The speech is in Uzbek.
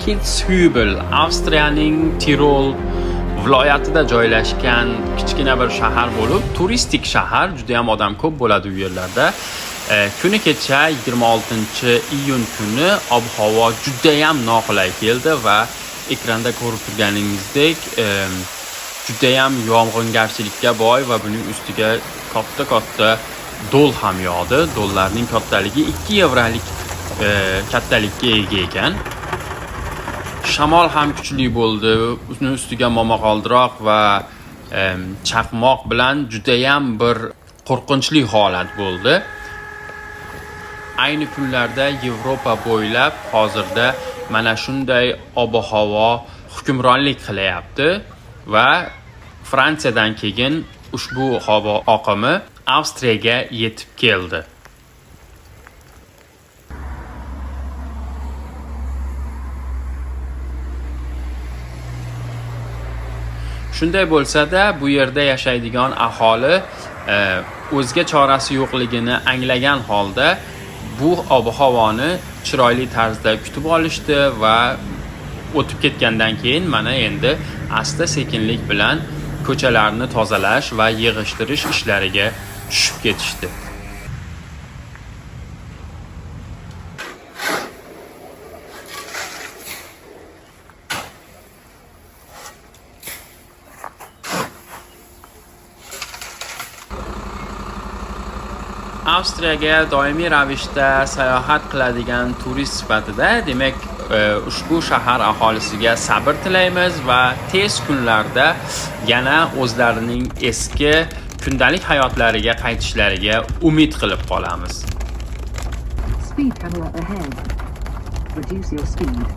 Kitzbühel, Avstriyaning Tirol viloyatida joylashgan kichkina bir shahar bo'lib, turistik shahar, juda ham odam ko'p bo'ladi u yerlarda. Kuni kecha 26-iyun kuni ob-havo juda ham noqulay keldi va ekranda ko'rib turganingizdek, juda ham yog'ingarchilikka boy va buning ustiga katta do'l ham yog'di. Do'llarning kattaligi 2 yevrolik kattalikka ega ekan. Shamol ham kuchli bo'ldi. Uning ustiga momaqaldiroq va chaqmoq bilan juda ham bir qo'rqinchli holat bo'ldi. Ayni kunlarda Yevropa bo'ylab hozirda mana shunday ob-havo hukmronlik qilyapti va Fransiyadan keyin ushbu havo oqimi Avstriyaga yetib keldi. Shunday bo'lsa-da, bu yerda yashaydigan aholi o'zga chorasi yo'qligini anglagan holda bu ob-havoni chiroyli tarzda kutib olishdi va o'tib ketgandan keyin mana endi asta-sekinlik bilan ko'chalarni tozalash va yig'ishtirish ishlariga tushib ketishdi. Avstriyaga doimiy ravishda sayohat qiladigan turist sifatida, demak, ushbu shahar aholisiga sabr tilaymiz va tez kunlarda yana o'zlarining eski kundalik hayotlariga qaytishlariga umid qilib qolamiz. Speed camera ahead. Reduce your speed.